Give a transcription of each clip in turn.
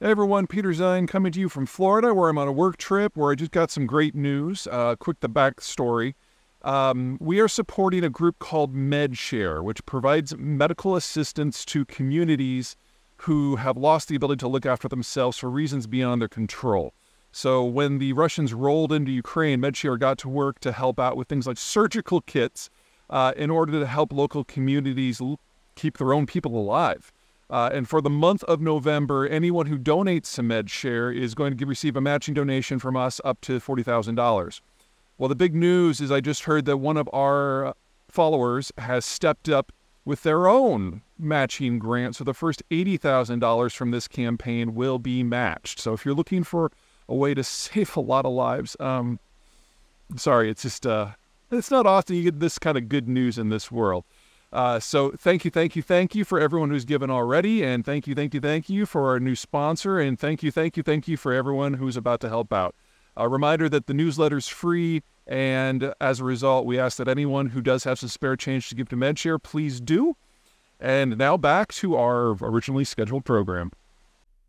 Hey everyone, Peter Zeihan coming to you from Florida, where I'm on a work trip, where I just got some great news. The backstory. We are supporting a group called MedShare, which provides medical assistance to communities who have lost the ability to look after themselves for reasons beyond their control. So when the Russians rolled into Ukraine, MedShare got to work to help out with things like surgical kits in order to help local communities keep their own people alive. And for the month of November, anyone who donates to MedShare is going to receive a matching donation from us up to $40,000. Well, the big news is I just heard that one of our followers has stepped up with their own matching grant. So the first $80,000 from this campaign will be matched. So if you're looking for a way to save a lot of lives, sorry, it's just, it's not often you get this kind of good news in this world. So thank you for everyone who's given already, and thank you for our new sponsor, and thank you for everyone who's about to help out. A reminder that the newsletter's free, and as a result, we ask that anyone who does have some spare change to give to MedShare, please do. And now back to our originally scheduled program.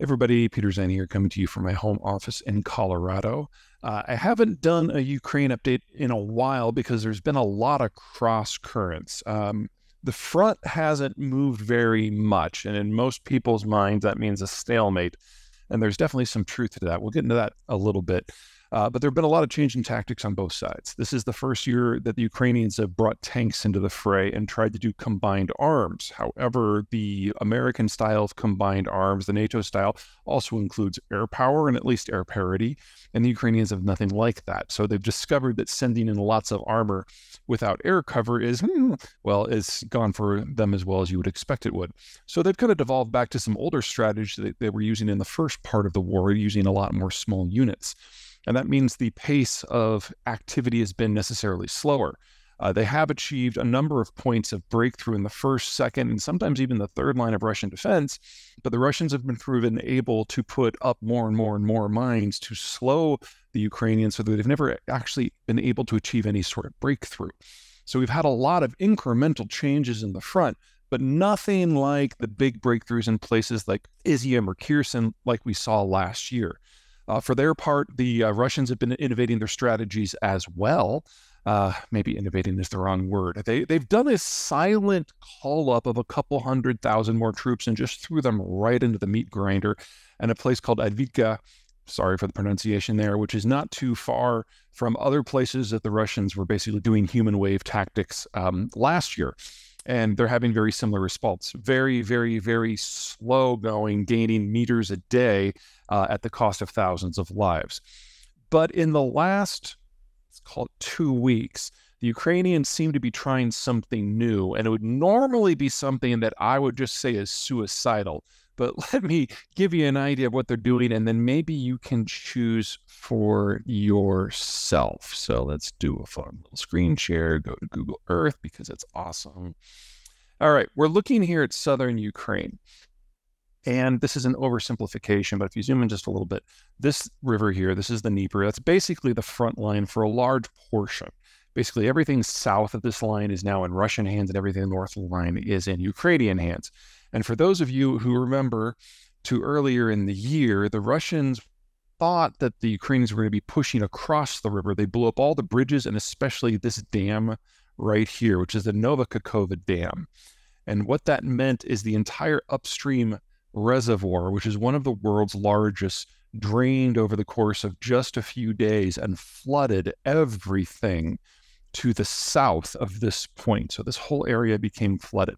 Everybody, Peter Zeihan here, coming to you from my home office in Colorado. I haven't done a Ukraine update in a while because there's been a lot of cross currents. The front hasn't moved very much, and in most people's minds, that means a stalemate. And there's definitely some truth to that. We'll get into that a little bit. But there have been a lot of change in tactics on both sides. This is the first year that the Ukrainians have brought tanks into the fray and tried to do combined arms. However, the American style of combined arms, the NATO style, also includes air power and at least air parity. And the Ukrainians have nothing like that. So they've discovered that sending in lots of armor without air cover is, well, it's gone for them as well as you would expect it would. So they've kind of devolved back to some older strategies that they were using in the first part of the war, using a lot more small units. And that means the pace of activity has been necessarily slower. They have achieved a number of points of breakthrough in the first, second, and sometimes even the third line of Russian defense, but the Russians have been proven able to put up more and more mines to slow the Ukrainians so that they've never actually been able to achieve any sort of breakthrough. So we've had a lot of incremental changes in the front, but nothing like the big breakthroughs in places like Izium or Kherson like we saw last year. For their part, the Russians have been innovating their strategies as well. Maybe innovating is the wrong word. They've done a silent call-up of a couple 100,000 more troops and just threw them right into the meat grinder and a place called Advitka, sorry for the pronunciation there, which is not too far from other places that the Russians were basically doing human wave tactics last year. And they're having very similar results. Very slow going, gaining meters a day at the cost of thousands of lives. But in the last, let's call it 2 weeks, the Ukrainians seem to be trying something new, and it would normally be something that I would just say is suicidal. But let me give you an idea of what they're doing, and then maybe you can choose for yourself. So let's do a fun little screen share. Go to Google Earth because it's awesome. All right, we're looking here at southern Ukraine. And this is an oversimplification, but if you zoom in just a little bit, this river here, this is the Dnieper. That's basically the front line for a large portion. Basically, everything south of this line is now in Russian hands, and everything north of the line is in Ukrainian hands. And for those of you who remember to earlier in the year, the Russians thought that the Ukrainians were going to be pushing across the river. They blew up all the bridges, and especially this dam right here, which is the Novokakova Dam. And what that meant is the entire upstream reservoir, which is one of the world's largest, drained over the course of just a few days and flooded everything to the south of this point. So this whole area became flooded.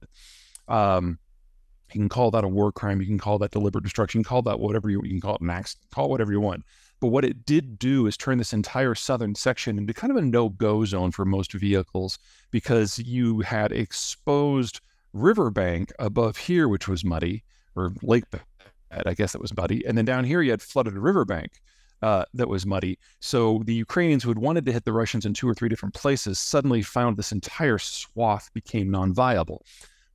You can call that a war crime. You can call that deliberate destruction. You can call that whatever you can call it, an accident. Call it whatever you want. But what it did do is turn this entire southern section into kind of a no-go zone for most vehicles, because you had exposed riverbank above here, which was muddy, or lake bed, I guess that was muddy. And then down here, you had flooded riverbank that was muddy. So the Ukrainians who had wanted to hit the Russians in 2 or 3 different places suddenly found this entire swath became non-viable.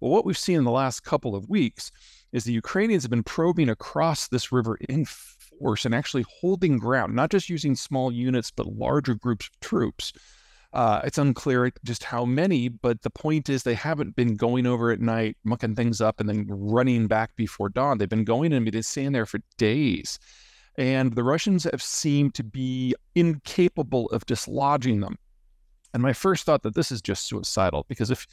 Well, what we've seen in the last couple of weeks is the Ukrainians have been probing across this river in force and actually holding ground, not just using small units, but larger groups of troops. It's unclear just how many, but the point is they haven't been going over at night, mucking things up, and then running back before dawn. They've been going and been staying there for days. And the Russians have seemed to be incapable of dislodging them. And my first thought that this is just suicidal, because if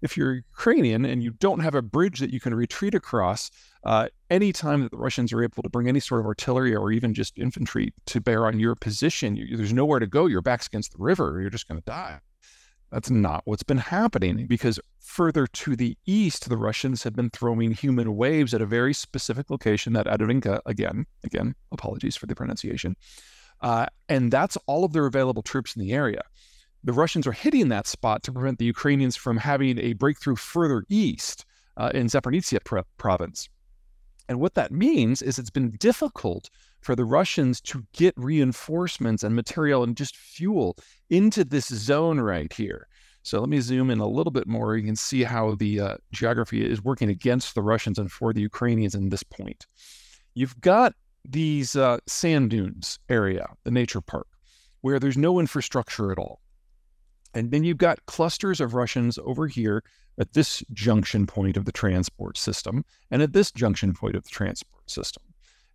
if you're Ukrainian and you don't have a bridge that you can retreat across, any time that the Russians are able to bring any sort of artillery or even just infantry to bear on your position, there's nowhere to go. Your back's against the river, or you're just going to die. That's not what's been happening, because further to the east, the Russians have been throwing human waves at a very specific location, that Adovinka, again, apologies for the pronunciation, and that's all of their available troops in the area. The Russians are hitting that spot to prevent the Ukrainians from having a breakthrough further east in Zaporizhzhia province. And what that means is it's been difficult for the Russians to get reinforcements and material and just fuel into this zone right here. So let me zoom in a little bit more. You can see how the geography is working against the Russians and for the Ukrainians in this point. You've got these sand dunes area, the nature park, where there's no infrastructure at all. And then you've got clusters of Russians over here at this junction point of the transport system and at this junction point of the transport system.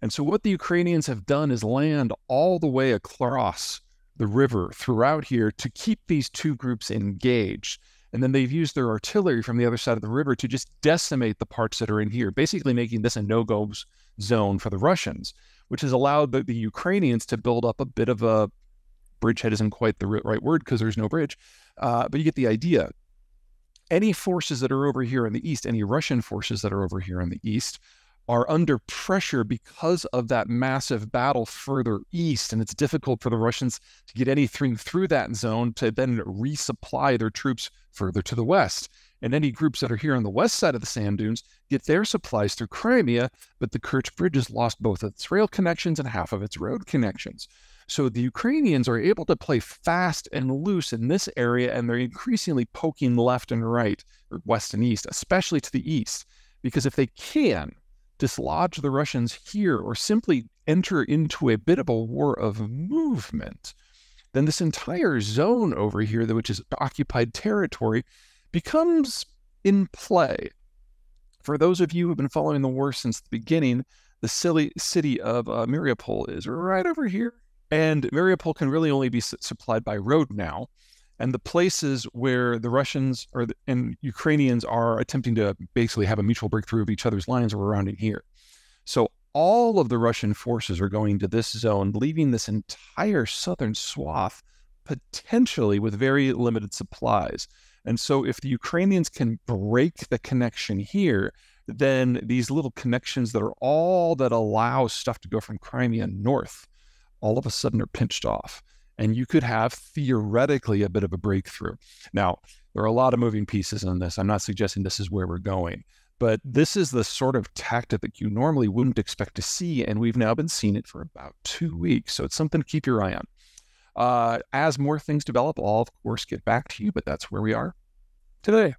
And so what the Ukrainians have done is land all the way across the river throughout here to keep these two groups engaged. And then they've used their artillery from the other side of the river to just decimate the parts that are in here, basically making this a no-go zone for the Russians, which has allowed the Ukrainians to build up a bit of a bridgehead isn't quite the right word because there's no bridge, but you get the idea. Any forces that are over here in the east, any Russian forces that are over here in the east, are under pressure because of that massive battle further east, and it's difficult for the Russians to get anything through that zone to then resupply their troops further to the west. And any groups that are here on the west side of the sand dunes get their supplies through Crimea, but the Kerch Bridge has lost both its rail connections and half of its road connections. So the Ukrainians are able to play fast and loose in this area, and they're increasingly poking left and right, or west and east, especially to the east, because if they can dislodge the Russians here or simply enter into a bit of a war of movement, then this entire zone over here, which is occupied territory, becomes in play. For those of you who have been following the war since the beginning, the city of Mariupol is right over here. And Mariupol can really only be supplied by road now. And the places where the Russians and Ukrainians are attempting to basically have a mutual breakthrough of each other's lines are around in here. So all of the Russian forces are going to this zone, leaving this entire southern swath potentially with very limited supplies. And so if the Ukrainians can break the connection here, then these little connections that are all that allow stuff to go from Crimea north all of a sudden are pinched off. And you could have theoretically a bit of a breakthrough. Now, there are a lot of moving pieces in this. I'm not suggesting this is where we're going, but this is the sort of tactic that you normally wouldn't expect to see. And we've now been seeing it for about 2 weeks. So it's something to keep your eye on. As more things develop, I'll of course get back to you, but that's where we are today.